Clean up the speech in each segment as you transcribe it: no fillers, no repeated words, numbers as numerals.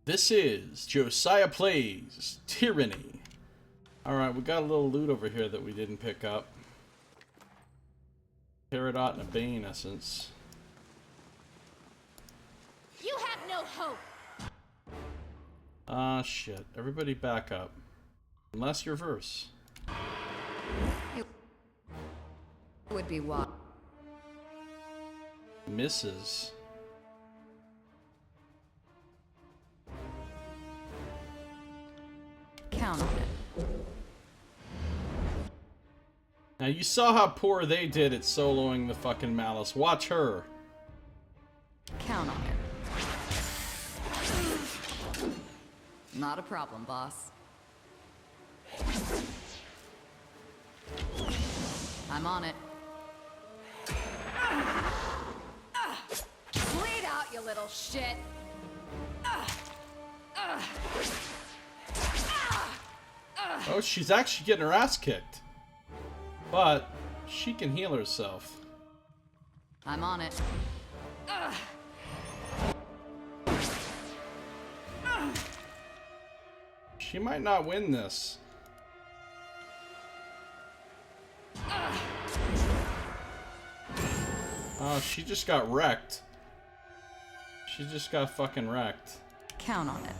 This is Josiah Plays Tyranny. Alright, we got a little loot over here that we didn't pick up. Peridot and a Bane essence. You have no hope. Ah, shit. Everybody back up. Unless you're verse. It would be what? Misses. Count on it. Now you saw how poor they did at soloing the fucking Malice. Watch her. Count on it. Not a problem, boss. I'm on it. Bleed out, you little shit. Oh, she's actually getting her ass kicked. But she can heal herself. I'm on it. She might not win this. Oh, she just got wrecked. She just got fucking wrecked. Count on it.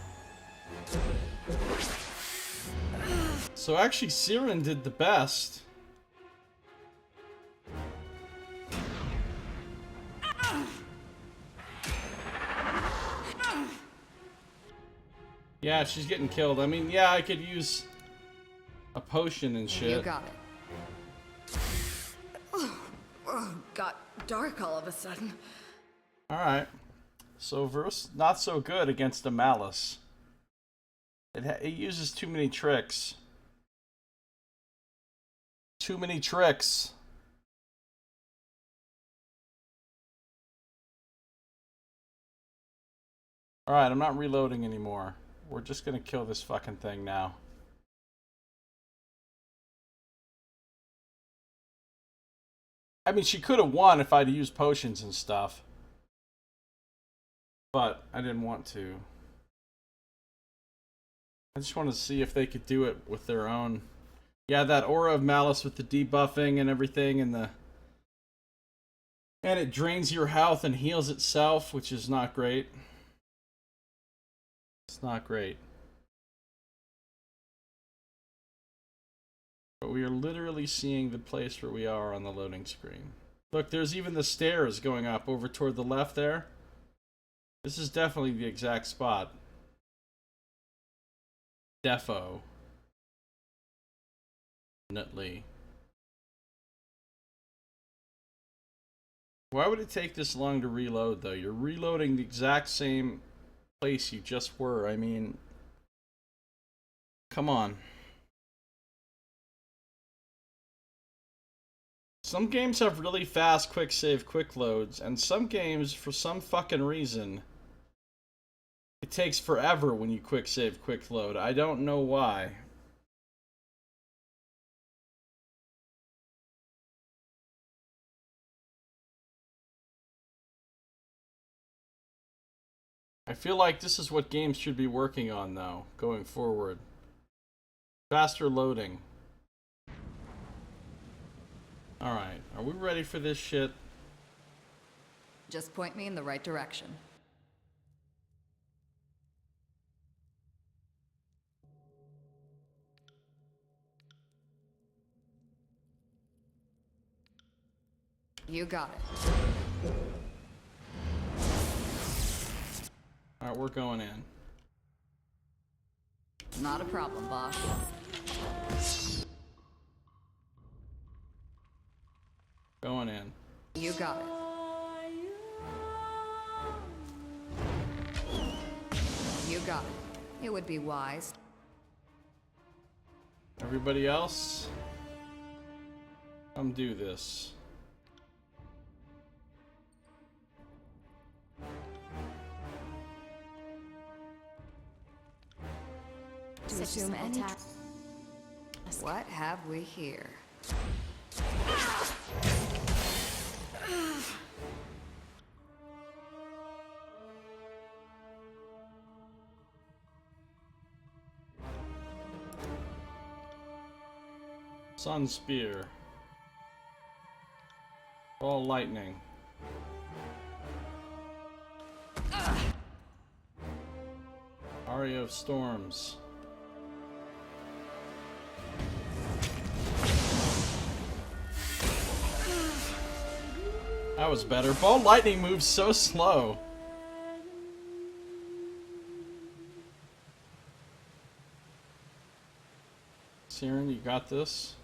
So actually, Siren did the best. Yeah, she's getting killed. I mean, yeah, I could use a potion and shit. You got it. Got dark all of a sudden. Alright. So verse not so good against the Malice. It uses too many tricks. Too many tricks. Alright, I'm not reloading anymore. We're just gonna kill this fucking thing now. I mean, she could have won if I'd used potions and stuff. But I didn't want to. I just wanted to see if they could do it with their own. Yeah, that Aura of Malice with the debuffing and everything and the... And it drains your health and heals itself, which is not great. It's not great. But we are literally seeing the place where we are on the loading screen. Look, there's even the stairs going up over toward the left there. This is definitely the exact spot. Defo. Definitely. Why would it take this long to reload, though? You're reloading the exact same place you just were. I mean, come on. Some games have really fast quick save quick loads, and some games, for some fucking reason, it takes forever when you quick save quick load. I don't know why. I feel like this is what games should be working on, though, going forward. Faster loading. Alright, are we ready for this shit? Just point me in the right direction. You got it. Alright, we're going in. Not a problem, boss. Going in. You got it. You got it. It would be wise. Everybody else, come do this. To assume any. What have we here? Sun Spear. Ball Lightning. Aria of Storms. That was better. Ball Lightning moves so slow. Siren, you got this?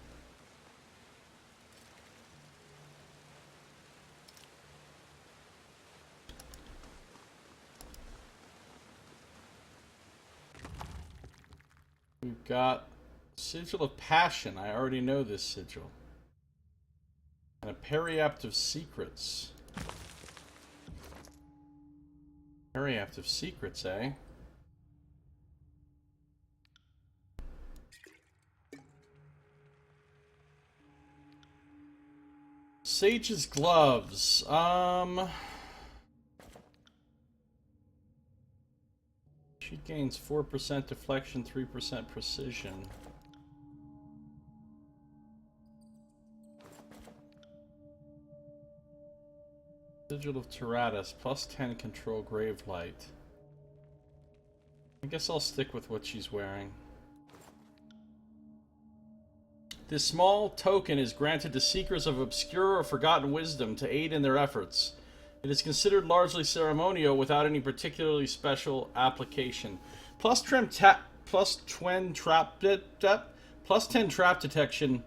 We've got Sigil of Passion. I already know this sigil. And a Periapt of Secrets. Periapt of Secrets, eh? Sage's Gloves. She gains 4% deflection, 3% precision. Sigil of Tyranny, plus 10 control Gravelight. I guess I'll stick with what she's wearing. This small token is granted to seekers of obscure or forgotten wisdom to aid in their efforts. It is considered largely ceremonial without any particularly special application. Plus 10 trap detection.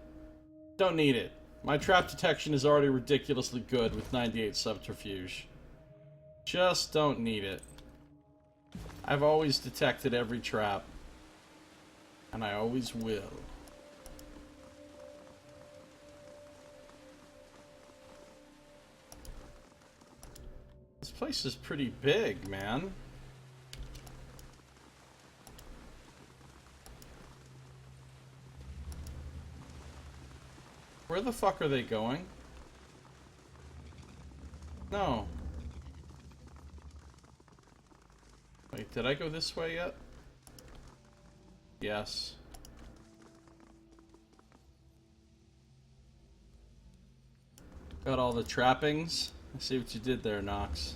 Don't need it. My trap detection is already ridiculously good with 98 subterfuge. Just don't need it. I've always detected every trap. And I always will. This place is pretty big, man. Where the fuck are they going? No. Wait, did I go this way yet? Yes. Got all the trappings. I see what you did there, Nox.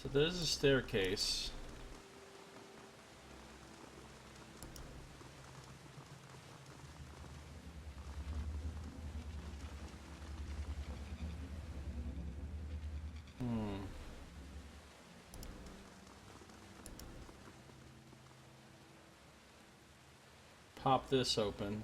So there's a staircase. Pop this open.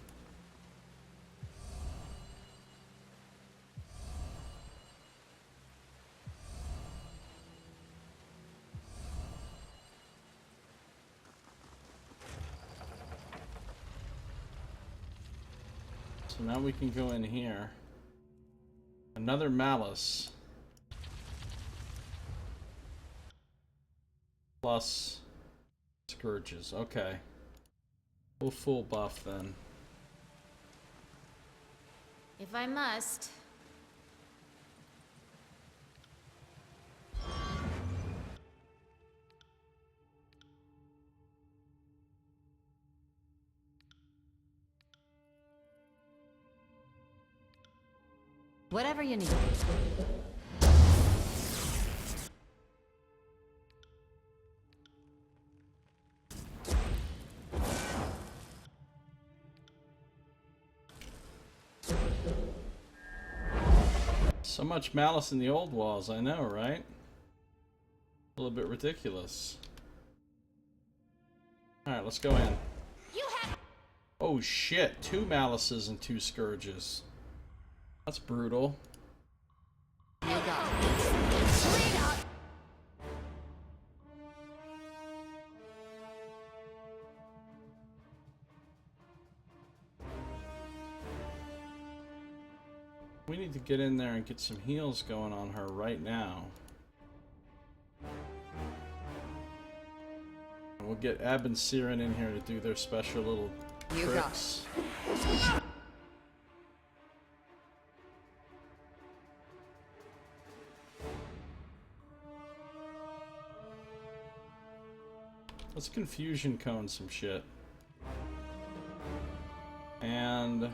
So now we can go in here. Another Malice. Plus Scourges. Okay. We'll full buff then. If I must. Whatever you need. So much malice in the old walls, I know, right? A little bit ridiculous. Alright, let's go in. Oh shit, 2 malices and 2 scourges. That's brutal. You got it. Straight up. We need to get in there and get some heals going on her right now. And we'll get Ab and Siren in here to do their special little tricks. Let's confusion cone some shit. And let's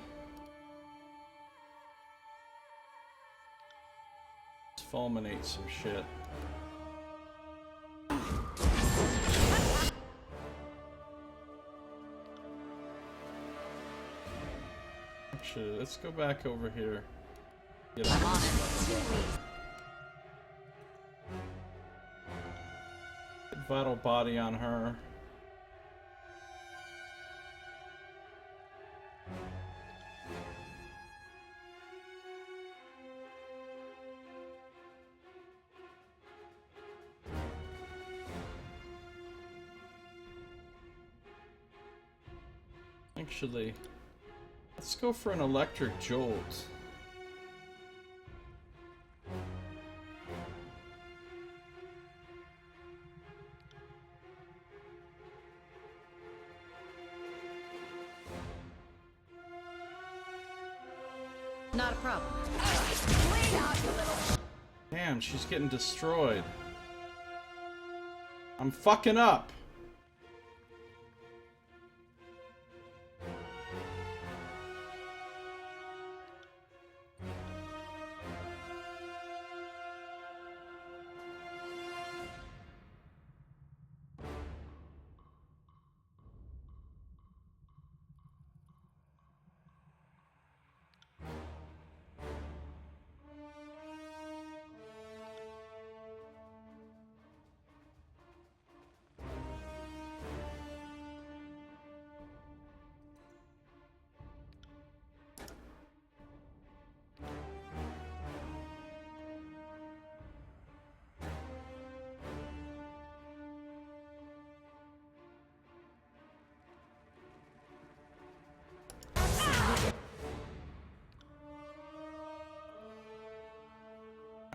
fulminate some shit. Actually, let's go back over here. Get I'm on it. vital body on her. Actually, let's go for an electric jolt. Not a problem. Damn, she's getting destroyed. I'm fucking up.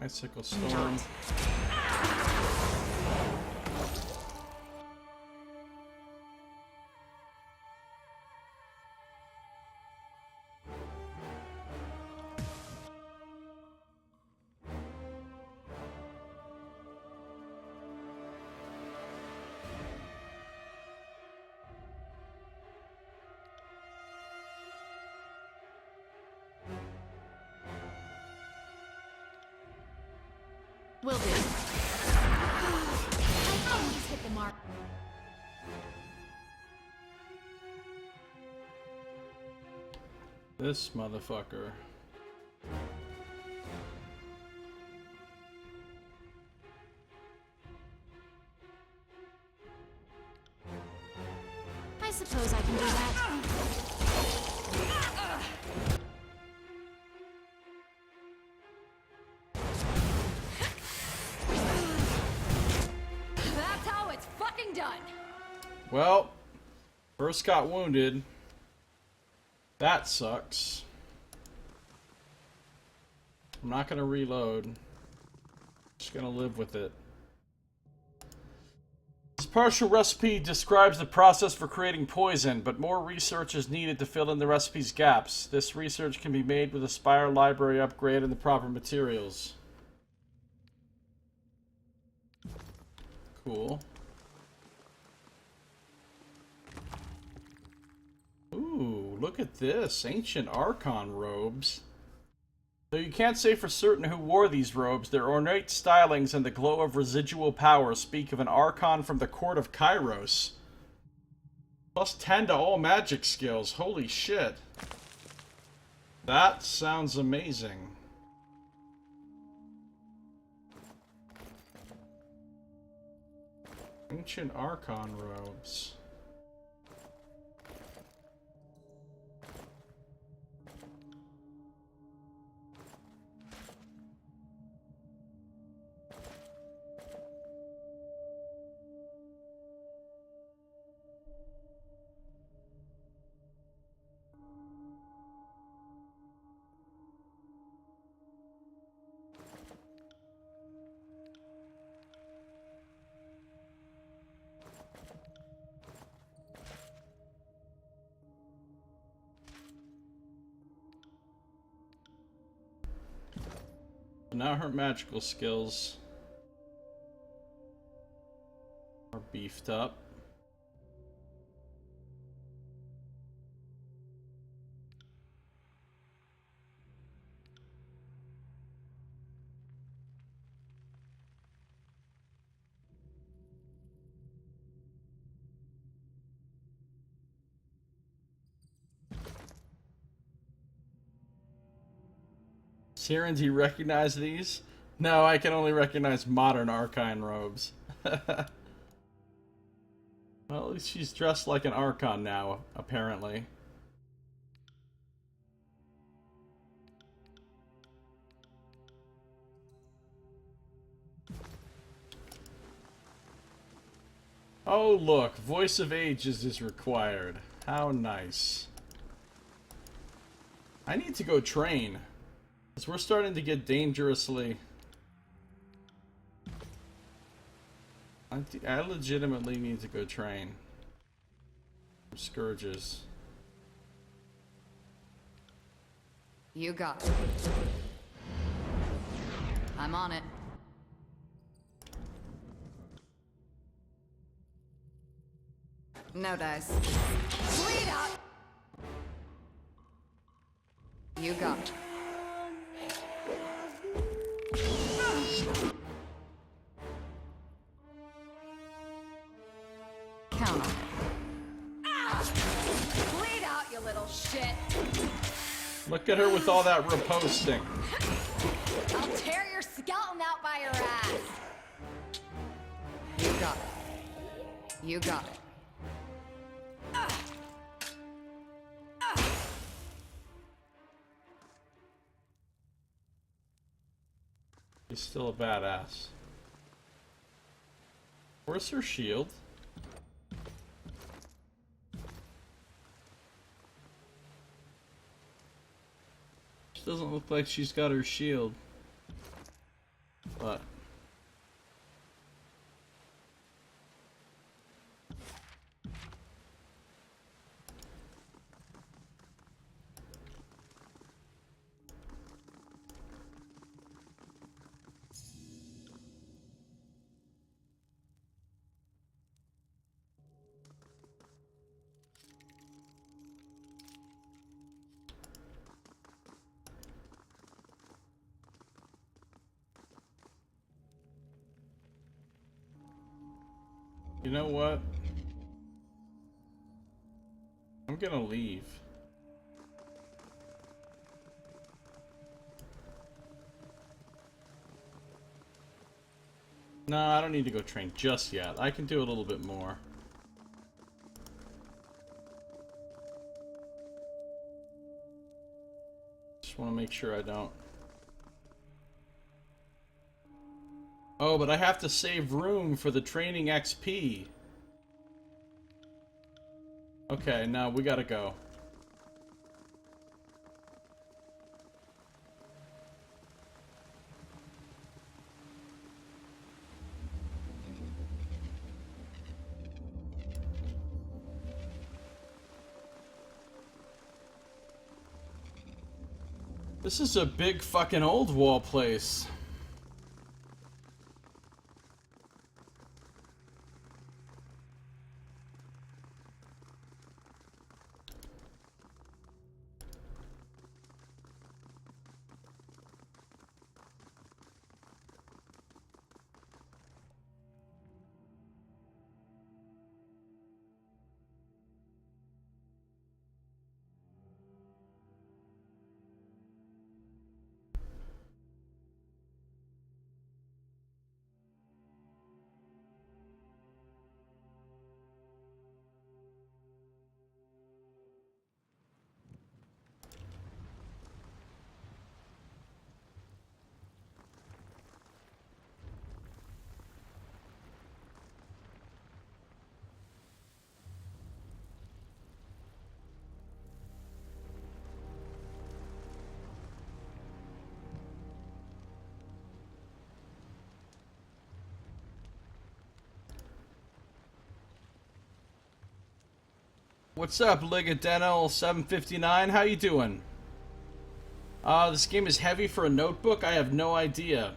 Icicle storm. Will do. I always hit the mark. This motherfucker. I suppose I can do that. That's how it's fucking done. Well, first got wounded. That sucks. I'm not gonna reload. Just gonna live with it. This partial recipe describes the process for creating poison, but more research is needed to fill in the recipe's gaps. This research can be made with a Spire library upgrade and the proper materials. Cool. Ooh, look at this. Ancient Archon robes. Though you can't say for certain who wore these robes, their ornate stylings and the glow of residual power speak of an Archon from the court of Kairos. Plus 10 to all magic skills. Holy shit. That sounds amazing. Ancient Archon robes. Now her magical skills are beefed up. Siren, do you recognize these? No, I can only recognize modern Archon robes. Well, at least she's dressed like an Archon now, apparently. Oh, look, Voice of Ages is required. How nice. I need to go train. Because we're starting to get dangerously... I legitimately need to go train. Scourges. You got it. I'm on it. No dice. Bleed out! You got it. Count on it. Bleed out, you little shit! Look at her with all that riposting. I'll tear your skeleton out by your ass! You got it. You got it. He's still a badass. Where's her shield? She doesn't look like she's got her shield. But... you know what? I'm gonna leave. No, I don't need to go train just yet. I can do a little bit more. Just want to make sure I don't. Oh, but I have to save room for the training XP. Okay, now we gotta go. This is a big fucking old wall place. What's up, Ligadeno 759? How you doing? This game is heavy for a notebook? I have no idea.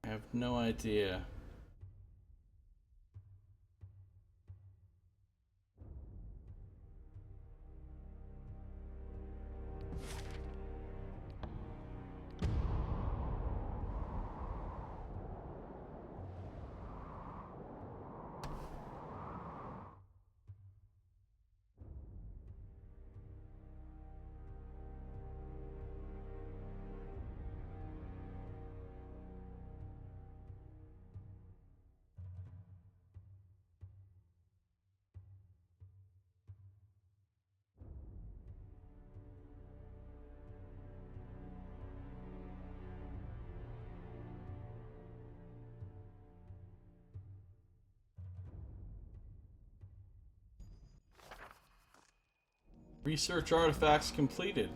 I have no idea. Research artifacts completed.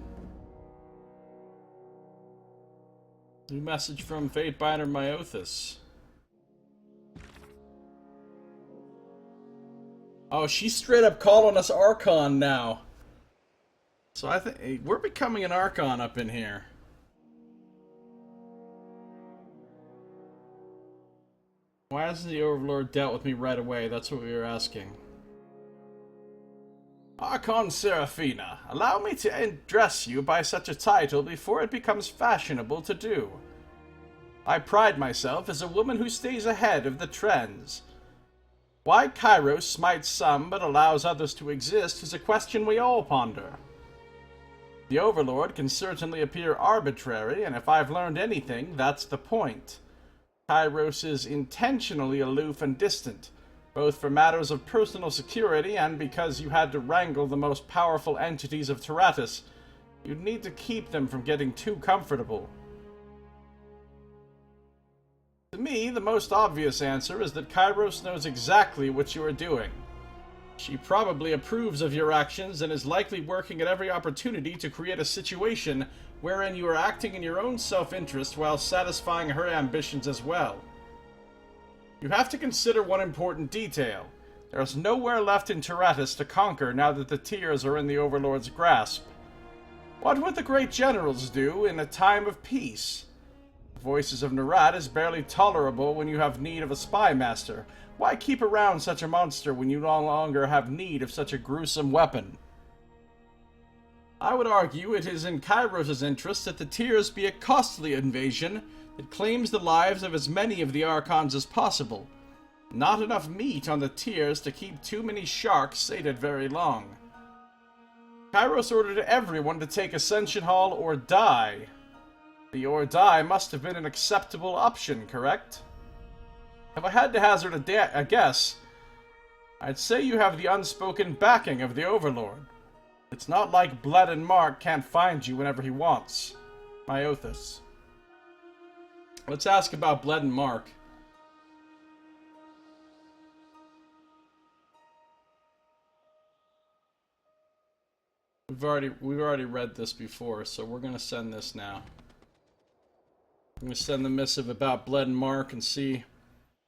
New message from Fatebinder Myothis. Oh, she's straight up calling us Archon now. So I think we're becoming an Archon up in here. Why hasn't the Overlord dealt with me right away? That's what we were asking. Archon Seraphina, allow me to address you by such a title before it becomes fashionable to do. I pride myself as a woman who stays ahead of the trends. Why Kairos smites some but allows others to exist is a question we all ponder. The Overlord can certainly appear arbitrary, and if I've learned anything, that's the point. Kairos is intentionally aloof and distant, both for matters of personal security and because you had to wrangle the most powerful entities of Tyranny. You'd need to keep them from getting too comfortable. To me, the most obvious answer is that Kairos knows exactly what you are doing. She probably approves of your actions and is likely working at every opportunity to create a situation wherein you are acting in your own self-interest while satisfying her ambitions as well. You have to consider one important detail. There is nowhere left in Tyranny to conquer now that the Tears are in the Overlord's grasp. What would the great generals do in a time of peace? The Voices of Narad is barely tolerable when you have need of a spy master. Why keep around such a monster when you no longer have need of such a gruesome weapon? I would argue it is in Kairos' interest that the Tears be a costly invasion that claims the lives of as many of the Archons as possible. Not enough meat on the Tears to keep too many sharks sated very long. Kairos ordered everyone to take Ascension Hall or die. The or die must have been an acceptable option, correct? If I had to hazard a guess, I'd say you have the unspoken backing of the Overlord. It's not like Bled and Mark can't find you whenever he wants. Myothis. Let's ask about Bled and Mark. We've already read this before, so we're gonna send this now. I'm gonna send the missive about Bled and Mark and see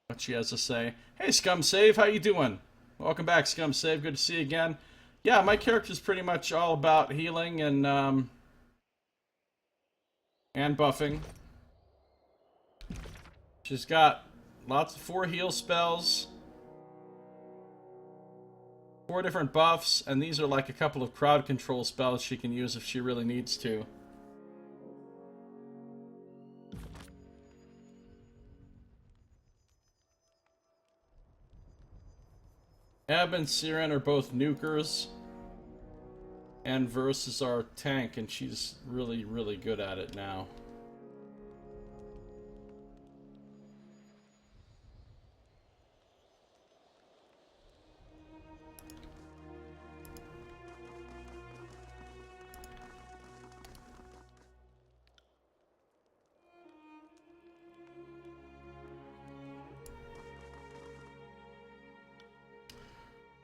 what she has to say. Hey, Scum Save, how you doing? Welcome back, Scum Save. Good to see you again. Yeah, my character's pretty much all about healing and buffing. She's got lots of 4 heal spells, 4 different buffs, and these are like a couple of crowd control spells she can use if she really needs to. Ebb and Siren are both nukers, and Verse is our tank, and she's really, really good at it now.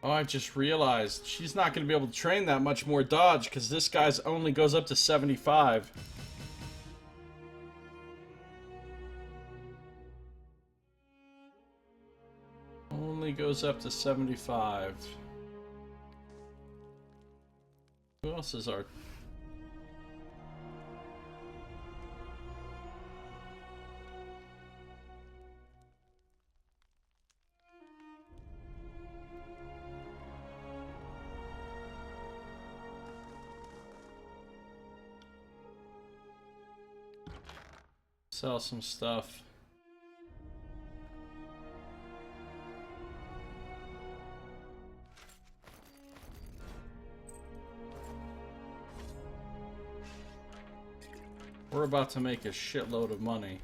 Oh, I just realized she's not going to be able to train that much more dodge because this guy's only goes up to 75. Only goes up to 75. Who else is our... Sell some stuff. We're about to make a shitload of money.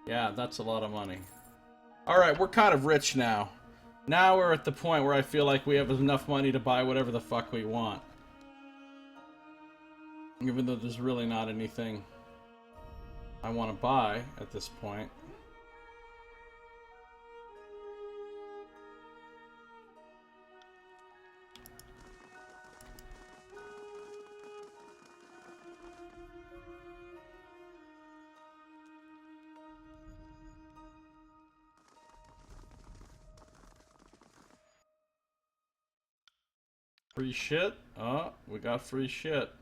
Yeah, that's a lot of money. Alright, we're kind of rich now. Now we're at the point where I feel like we have enough money to buy whatever the fuck we want. Even though there's really not anything I want to buy at this point. Free shit? Oh, we got free shit.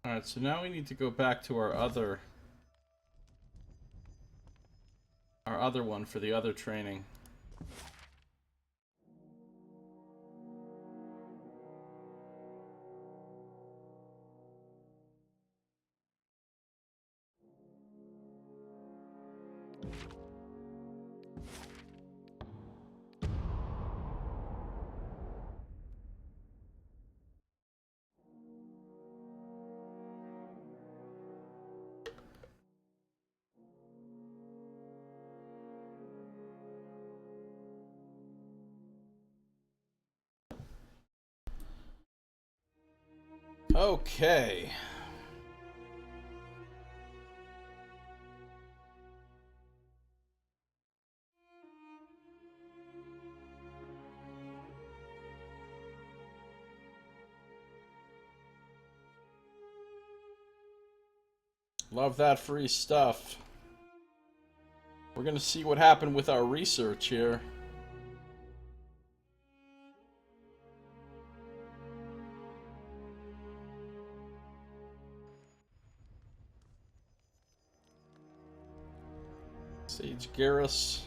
Alright, so now we need to go back to our other one for the other training. Okay. Love that free stuff. We're gonna see what happened with our research here. Sage Garrus,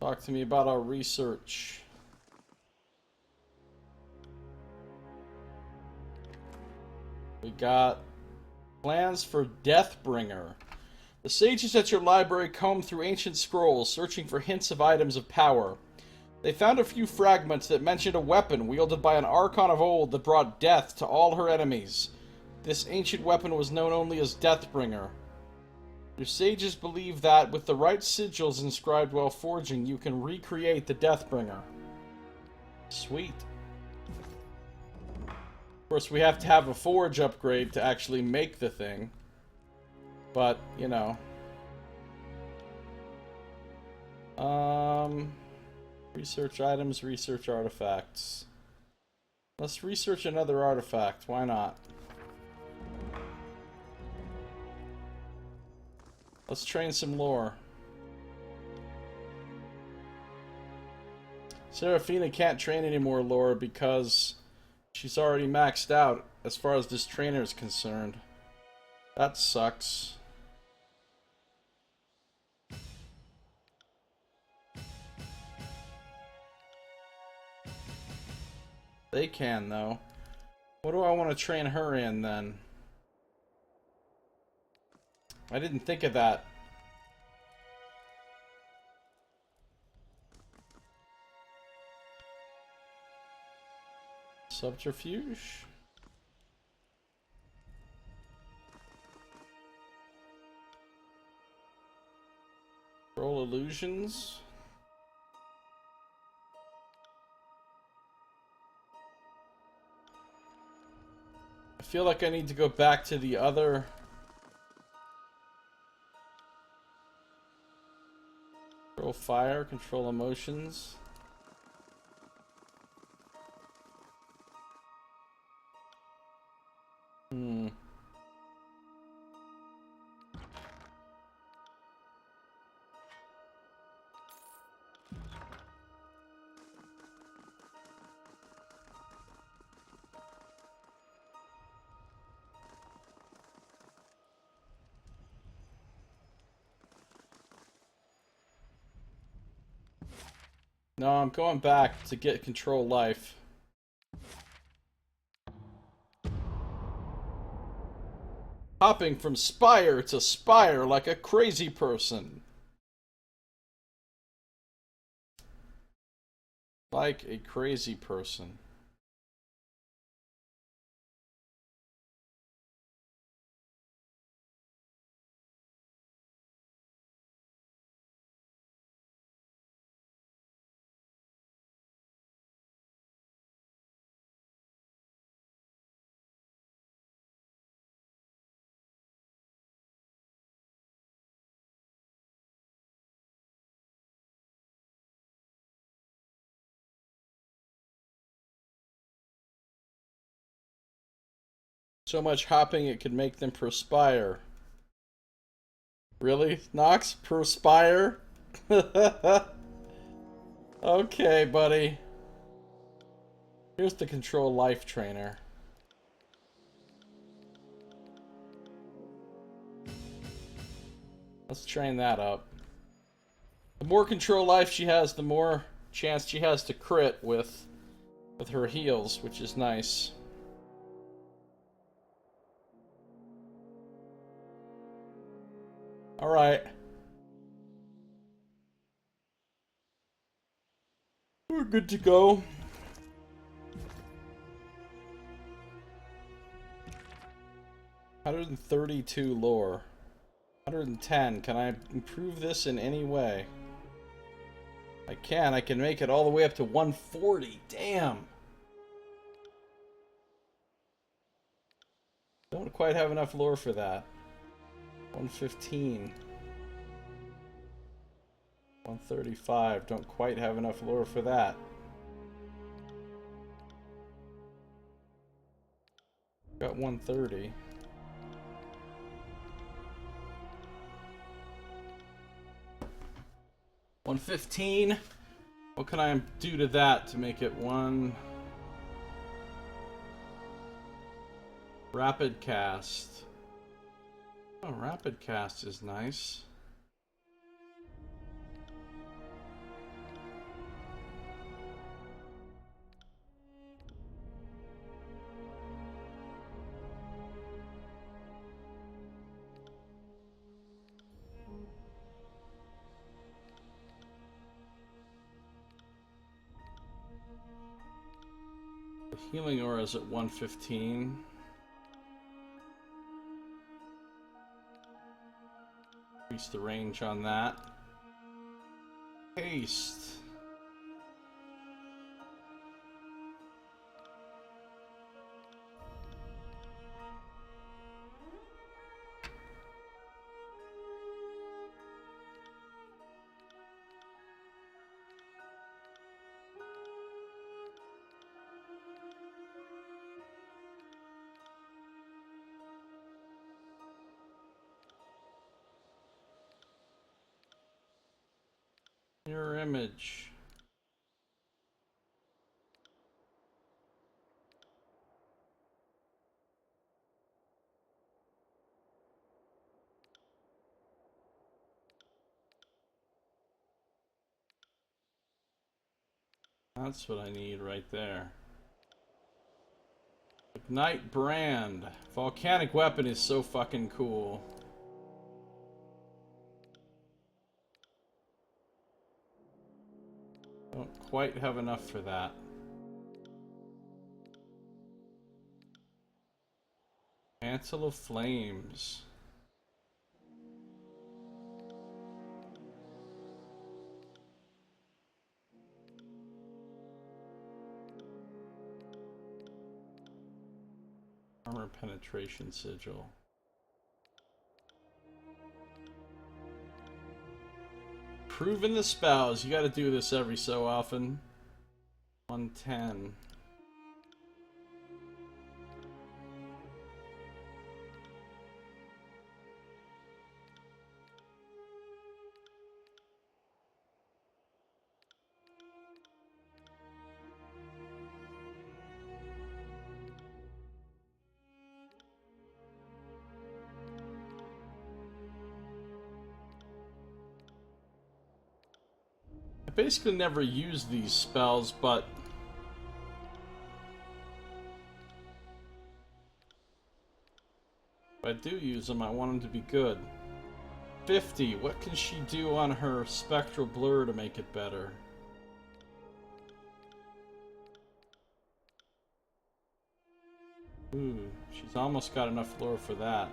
talk to me about our research. We got plans for Deathbringer. The sages at your library combed through ancient scrolls, searching for hints of items of power. They found a few fragments that mentioned a weapon wielded by an Archon of old that brought death to all her enemies. This ancient weapon was known only as Deathbringer. Your sages believe that, with the right sigils inscribed while forging, you can recreate the Deathbringer. Sweet. Of course, we have to have a forge upgrade to actually make the thing. But, you know. Research items, research artifacts. Let's research another artifact. Why not? Let's train some lore. Seraphina can't train any more lore because she's already maxed out as far as this trainer is concerned. That sucks. They can, though. What do I want to train her in, then? I didn't think of that. Subterfuge? Roll illusions? I feel like I need to go back to the other... Control fire, control emotions. No, I'm going back to get control life. Hopping from spire to spire like a crazy person. Like a crazy person. So much hopping it could make them perspire. Really? Nox? Perspire? Okay, buddy. Here's the control life trainer. Let's train that up. The more control life she has, the more chance she has to crit with her heals, which is nice. Alright. We're good to go. $132 lore. 110. Can I improve this in any way? I can. I can make it all the way up to 140. Damn. Don't quite have enough lore for that. 115. 135. Don't quite have enough lore for that. Got 130. $115. What can I do to that to make it one? Rapid cast. Oh, rapid cast is nice. The healing aura is at 115. Increase the range on that. Haste. Your image. That's what I need right there. Ignite brand. Volcanic weapon is so fucking cool. Don't quite have enough for that. Mantle of Flames. Armor penetration sigil. Proving the spells. You gotta do this every so often. 110. I basically never use these spells, but if I do use them, I want them to be good. 50. What can she do on her spectral blur to make it better? Ooh, she's almost got enough lore for that.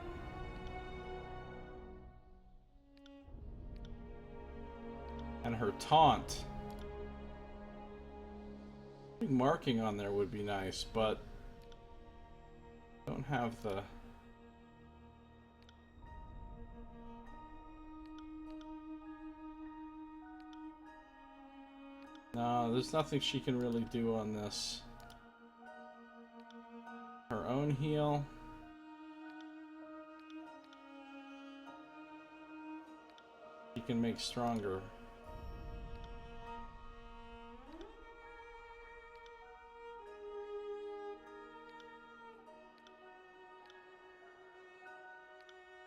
And her taunt. I think marking on there would be nice, but don't have the... No, there's nothing she can really do on this. Her own heal. you can make stronger.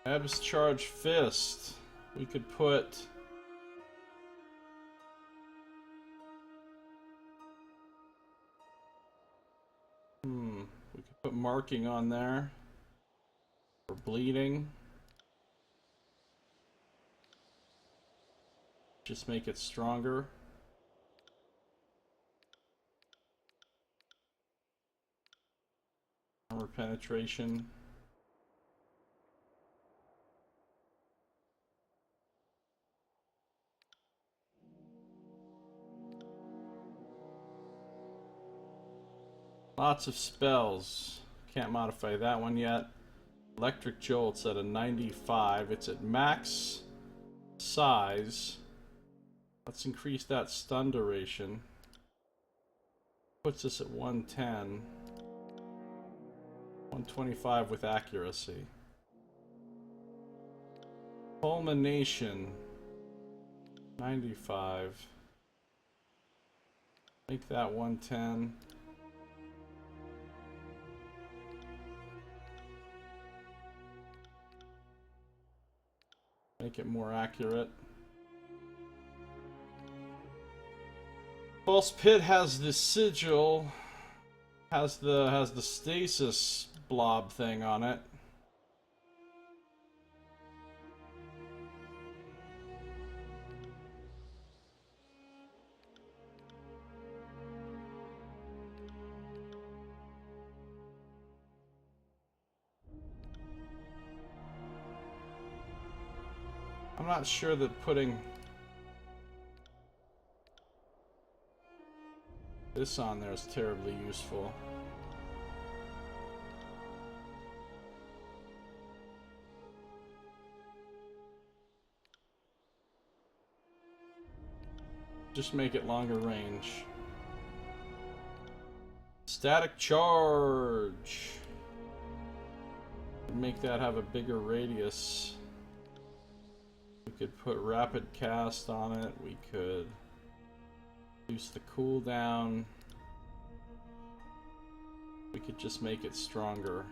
Ebbs Charge Fist. We could put... we could put marking on there. For bleeding. Just make it stronger. Armor penetration. Lots of spells. Can't modify that one yet. Electric Jolt's at a 95. It's at max size. Let's increase that stun duration. Puts us at 110. 125 with accuracy. Fulmination. 95. Make that 110. Make it more accurate. False Pit has the sigil, has the stasis blob thing on it. I'm not sure that putting this on there is terribly useful. Just make it longer range. Static charge. Make that have a bigger radius. We could put rapid cast on it. We could reduce the cooldown. We could just make it stronger.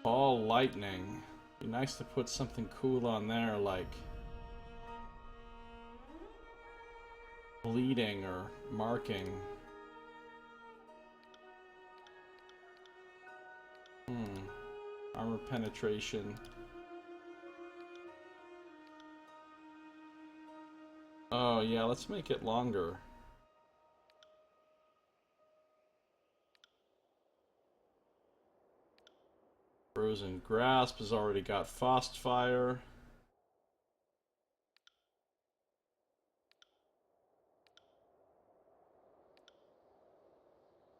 Ball lightning. Be nice to put something cool on there, like bleeding or marking. Armor penetration. Oh yeah, let's make it longer. Frozen Grasp has already got Frostfire.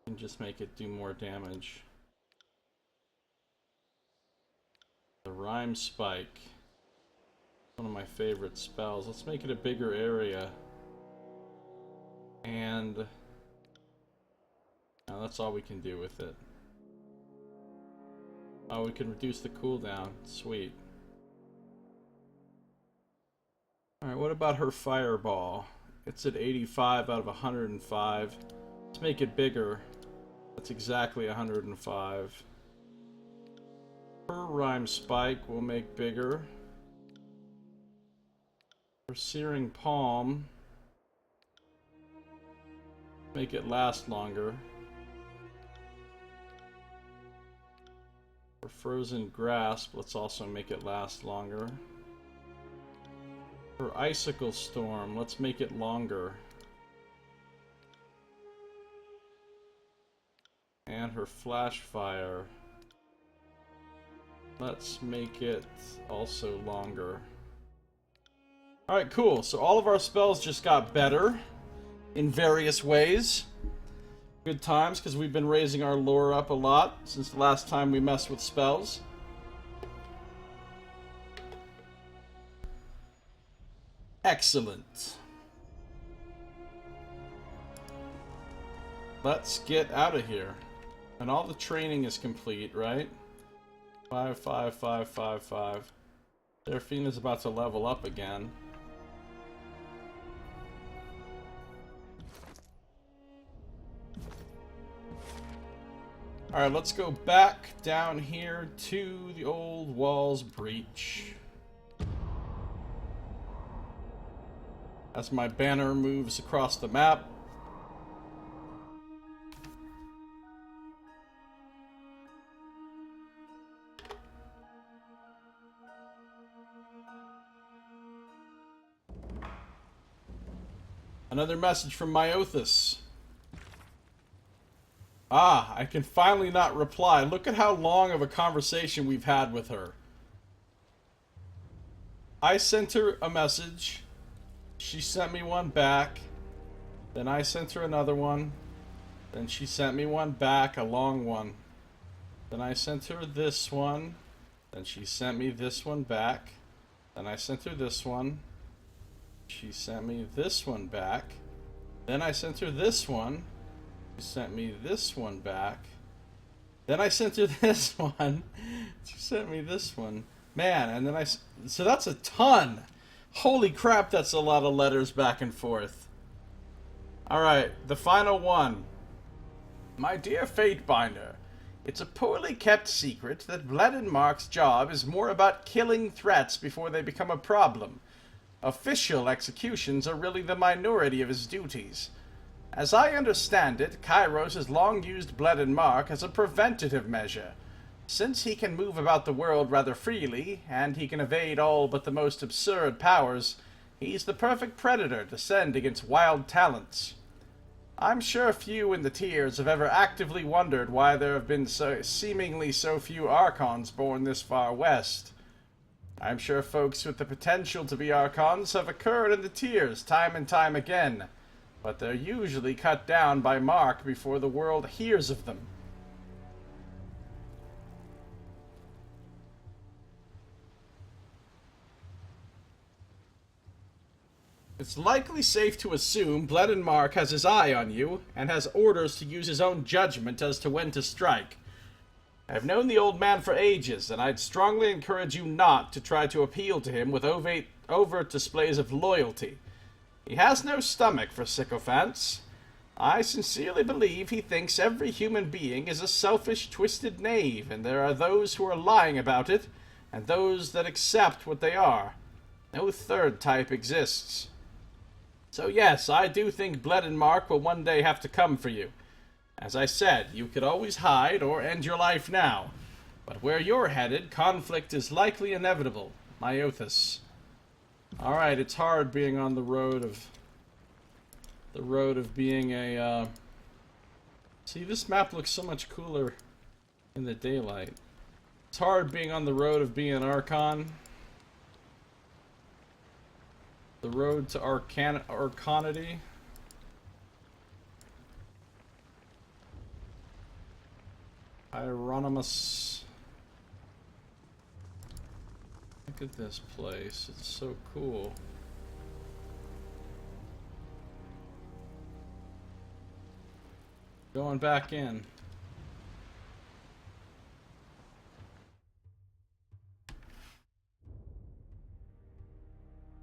And just make it do more damage. The Rhyme Spike. One of my favorite spells. Let's make it a bigger area. And now that's all we can do with it. Oh, we can reduce the cooldown. Sweet. Alright, what about her Fireball? It's at 85 out of 105. Let's make it bigger. That's exactly 105. Her Rhyme Spike we'll make bigger. Her Searing Palm. Make it last longer. For Frozen Grasp, let's also make it last longer. For Icicle Storm, let's make it longer. And her Flash Fire, let's make it also longer. Alright, cool. So all of our spells just got better in various ways. Good times, because we've been raising our lore up a lot since the last time we messed with spells. Excellent. Let's get out of here. And all the training is complete, right? 5, 5, 5, 5, 5. Seraphina's about to level up again. Alright, let's go back down here to the old walls breach. As my banner moves across the map. Another message from Myothis. Ah, I can finally not reply. Look at how long of a conversation we've had with her. I sent her a message. She sent me one back. Then I sent her another one. Then she sent me one back, a long one. Then I sent her this one. Then she sent me this one back. Then I sent her this one. She sent me this one back. Then I sent her this one. She sent me this one back. Then I sent her this one. She sent me this one. Man, and then so that's a ton. Holy crap, that's a lot of letters back and forth. Alright, the final one. My dear Fatebinder, it's a poorly kept secret that Bledenmark's job is more about killing threats before they become a problem. Official executions are really the minority of his duties. As I understand it, Kairos has long used Bledenmark as a preventative measure. Since he can move about the world rather freely, and he can evade all but the most absurd powers, he's the perfect predator to send against wild talents. I'm sure few in the tiers have ever actively wondered why there have been seemingly so few Archons born this far west. I'm sure folks with the potential to be Archons have occurred in the tiers time and time again, but they're usually cut down by Mark before the world hears of them. It's likely safe to assume Bledenmark has his eye on you, and has orders to use his own judgment as to when to strike. I've known the old man for ages, and I'd strongly encourage you not to try to appeal to him with overt displays of loyalty. He has no stomach for sycophants. I sincerely believe he thinks every human being is a selfish, twisted knave, and there are those who are lying about it, and those that accept what they are. No third type exists. So yes, I do think Bledenmark will one day have to come for you. As I said, you could always hide or end your life now. But where you're headed, conflict is likely inevitable. Myothis. Alright, it's hard being on the road of being a, See, this map looks so much cooler in the daylight. It's hard being on the road of being an Archon. The road to Arconity. Hieronymus. Look at this place. It's so cool. Going back in.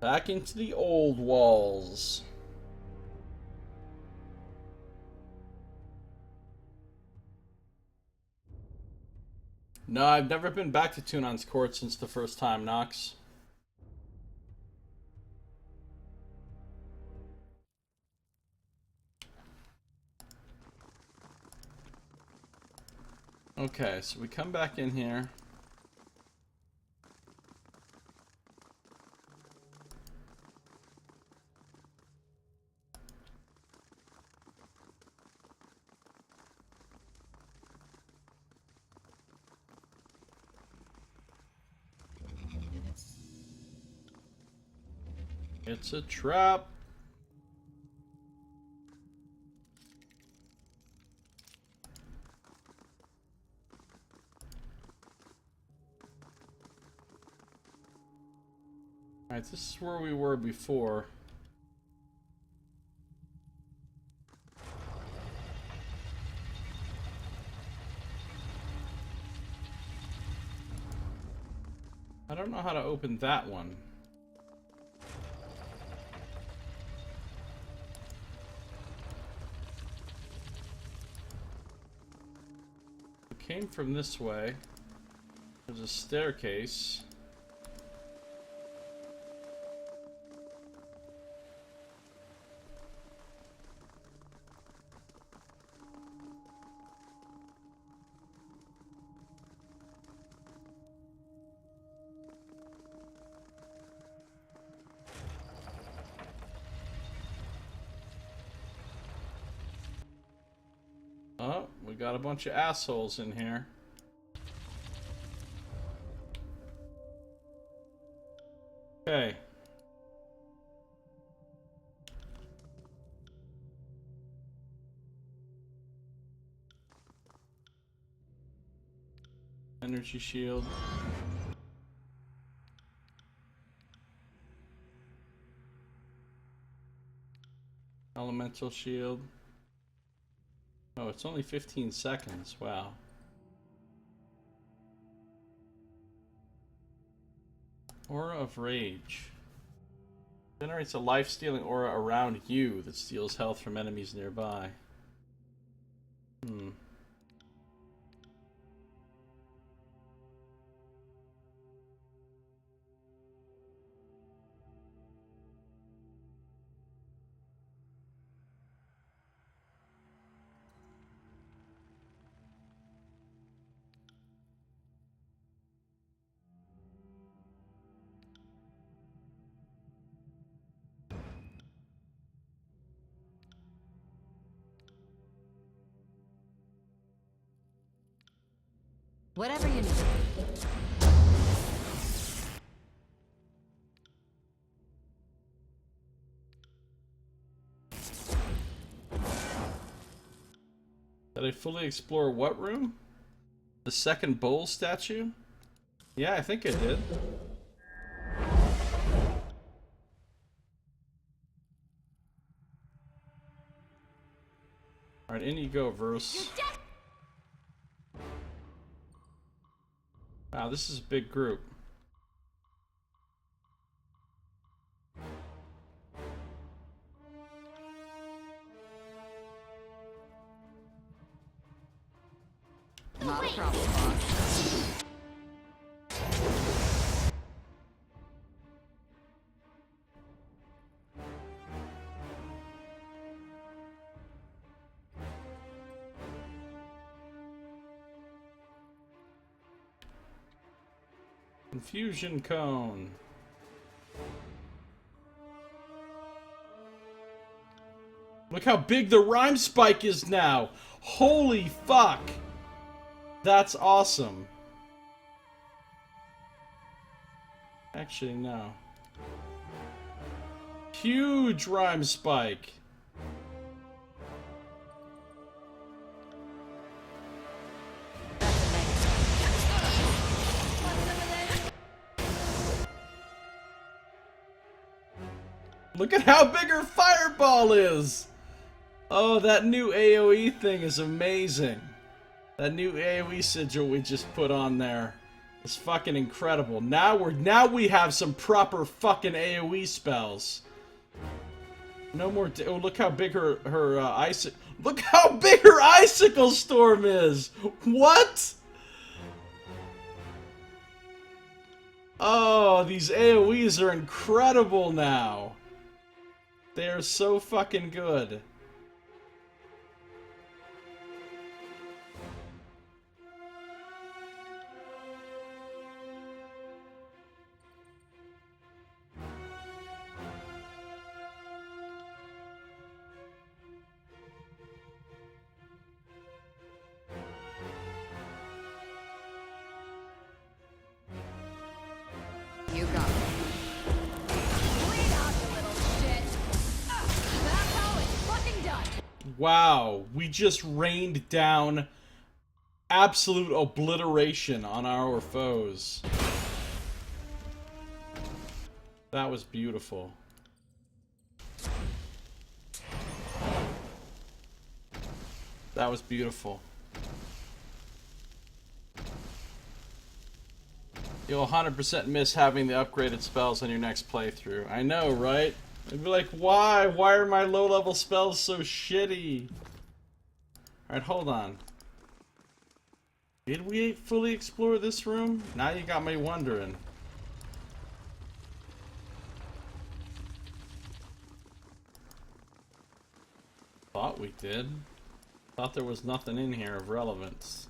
Back into the old walls. No, I've never been back to Tunon's Court since the first time, Nox. Okay, so we come back in here. It's a trap. Alright, this is where we were before. I don't know how to open that one. It came from this way. There's a staircase. Oh, we got a bunch of assholes in here. Okay. Energy shield. Elemental shield. Oh, it's only 15 seconds. Wow. Aura of Rage. Generates a life-stealing aura around you that steals health from enemies nearby. Whatever you need. Did I fully explore what room? The second bowl statue? Yeah, I think I did. Alright, in you go, Verse. Wow, this is a big group. Not a problem, boss. Confusion cone. Look how big the rhyme spike is now. Holy fuck. That's awesome. Actually, no. Huge rhyme spike. Look at how big her fireball is! Oh, that new AoE thing is amazing. That new AoE sigil we just put on there is fucking incredible. Now we have some proper fucking AoE spells. No more. Oh, look how big her Look how big her icicle storm is. What? Oh, these AoEs are incredible now. They are so fucking good. You got it. Wow, we just rained down absolute obliteration on our foes. That was beautiful. That was beautiful. You'll 100% miss having the upgraded spells on your next playthrough. I know, right? I'd be like, why? Why are my low-level spells so shitty? Alright, hold on. Did we fully explore this room? Now you got me wondering. Thought we did. Thought there was nothing in here of relevance.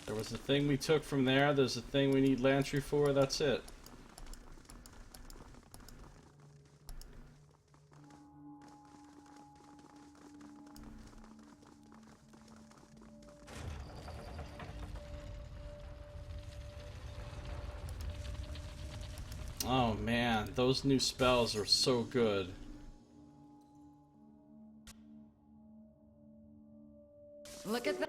There was a thing we took from there, there's a thing we need Lantry for, that's it. Oh man, those new spells are so good. Look at that.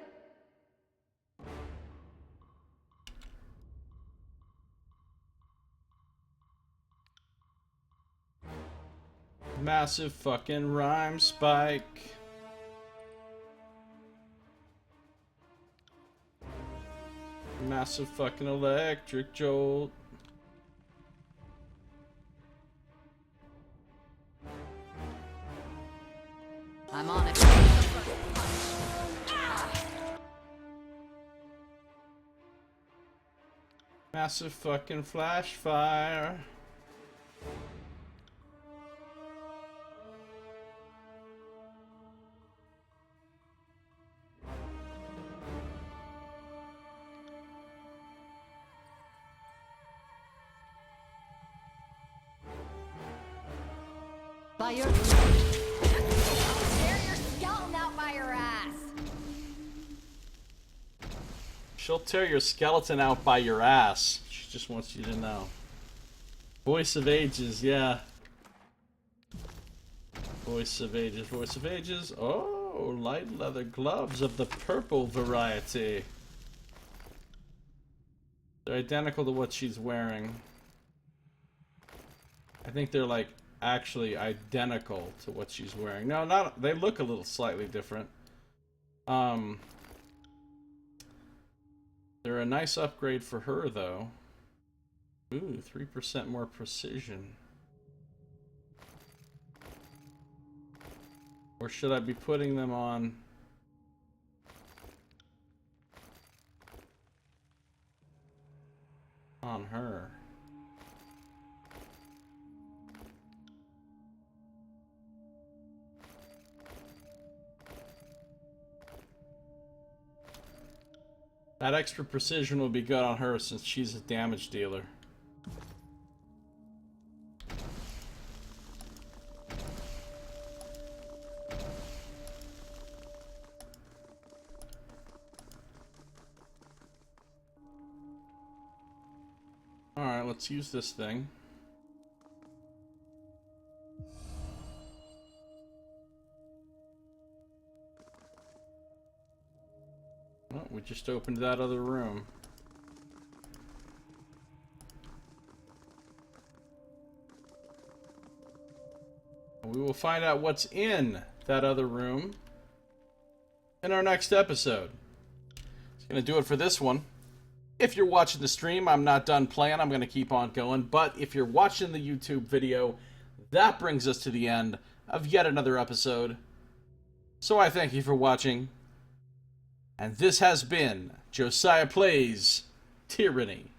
Massive fucking rhyme spike. Massive fucking electric jolt. I'm on it. Massive fucking flash fire. By your... I'll tear your skeleton out by your ass. She'll tear your skeleton out by your ass. She just wants you to know. Voice of Ages, yeah. Voice of Ages, Voice of Ages. Oh, light leather gloves of the purple variety. They're identical to what she's wearing. I think they're like actually identical to what she's wearing. No, not, they look a little slightly different. They're a nice upgrade for her though. Ooh, 3% more precision. Or should I be putting them on her? That extra precision will be good on her since she's a damage dealer. Alright, let's use this thing. Oh, we just opened that other room. We will find out what's in that other room in our next episode. It's going to do it for this one. If you're watching the stream, I'm not done playing. I'm going to keep on going. But if you're watching the YouTube video, that brings us to the end of yet another episode. So I thank you for watching. And this has been Josiah Plays Tyranny.